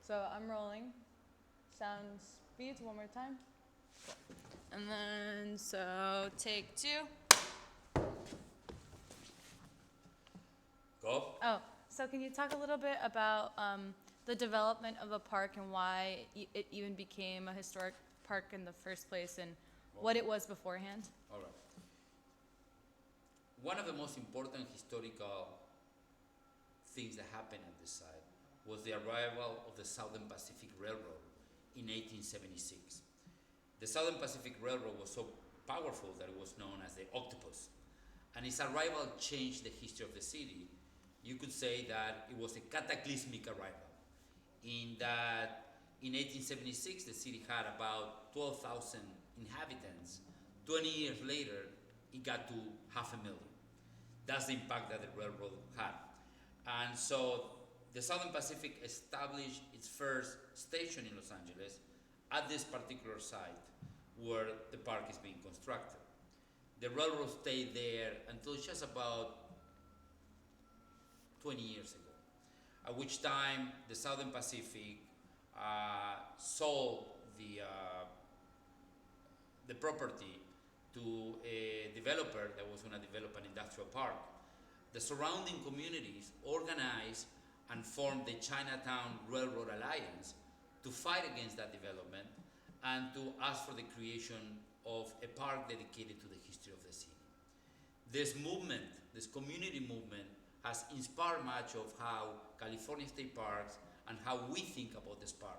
So I'm rolling. Sound speeds one more time. And then, so take two. Go. Oh, so can you talk a little bit about the development of the park and why it even became a historic park in the first place and what it was beforehand? All right. One of the most important historical things that happened at this site was the arrival of the Southern Pacific Railroad in 1876. The Southern Pacific Railroad was so powerful that it was known as the octopus, and its arrival changed the history of the city. You could say that it was a cataclysmic arrival, in that in 1876 the city had about 12,000 inhabitants. 20 years later, it got to 500,000. That's the impact that the railroad had. And so the Southern Pacific established its first station in Los Angeles at this particular site where the park is being constructed. The railroad stayed there until just about 20 years ago, at which time the Southern Pacific sold the property to a developer that was going to develop an industrial park. The surrounding communities organized and formed the Chinatown Railroad Alliance to fight against that development and to ask for the creation of a park dedicated to the history of the city. This movement, this community movement, has inspired much of how California State Parks and how we think about this park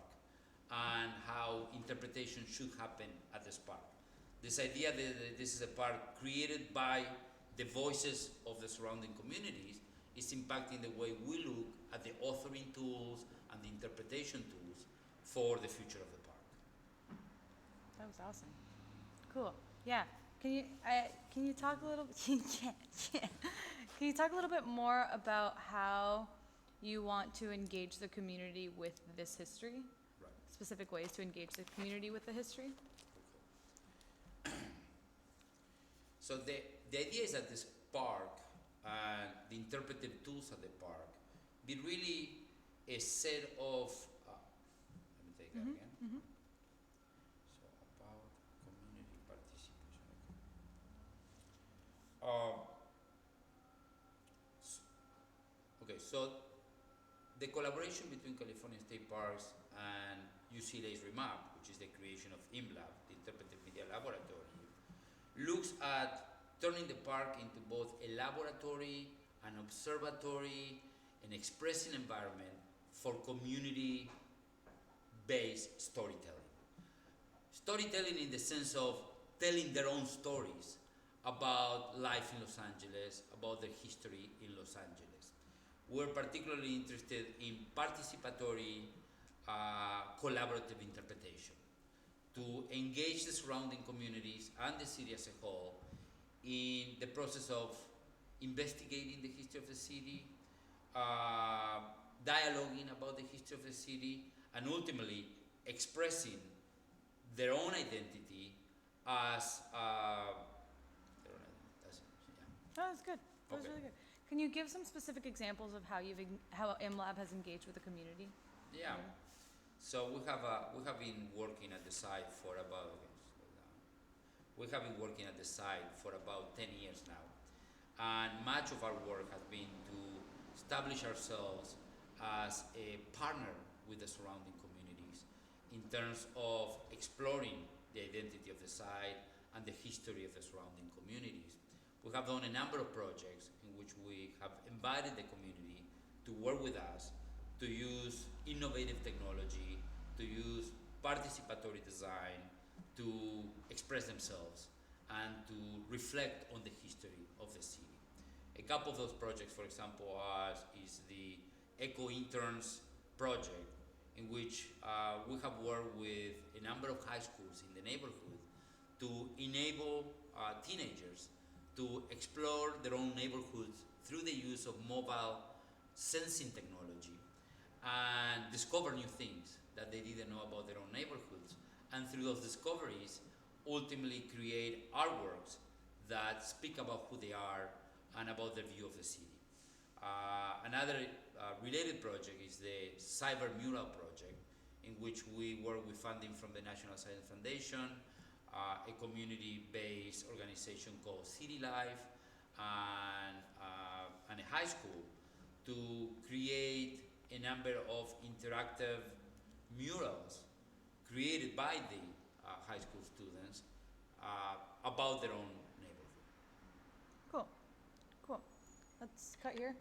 and how interpretation should happen at this park. This idea that this is a park created by the voices of the surrounding communities is impacting the way we look at the authoring tools and the interpretation tools for the future of the park. That was awesome. Cool. Yeah. Can you talk a little? Yeah. Can you talk a little bit more about how you want to engage the community with this history? Right. Specific ways to engage the community with the history? So the idea is that this park and the interpretive tools at the park be really a set of, let me take that again. Mm-hmm. So about community participation. Okay, so the collaboration between California State Parks and UCLA's REMAP, which is the creation of IMLAB, the Interpretive Media Laboratory, looks at turning the park into both a laboratory, an observatory, an expressing environment for community-based storytelling. Storytelling in the sense of telling their own stories about life in Los Angeles, about their history in Los Angeles. We're particularly interested in participatory, collaborative interpretation to engage the surrounding communities and the city as a whole in the process of investigating the history of the city, dialoguing about the history of the city, and ultimately expressing their own identity as Oh, that's good. That was Okay. really good. Can you give some specific examples of how how MLab has engaged with the community? Yeah. So we have been working at the site for about we have been working at the site for about 10 years now, and much of our work has been to establish ourselves as a partner with the surrounding communities in terms of exploring the identity of the site and the history of the surrounding communities. We have done a number of projects in which we have invited the community to work with us to use innovative technology, to use participatory design, to express themselves and to reflect on the history of the city. A couple of those projects, for example, is the Eco Interns project, in which we have worked with a number of high schools in the neighborhood to enable teenagers to explore their own neighborhoods through the use of mobile sensing technology and discover new things that they didn't know about their own neighborhoods. And through those discoveries, ultimately create artworks that speak about who they are and about their view of the city. Another related project is the Cyber Mural project, in which we work with funding from the National Science Foundation, a community-based organization called City Life, and a high school to create a number of interactive murals created by the high school students about their own neighborhood. Cool. Cool. Let's cut here.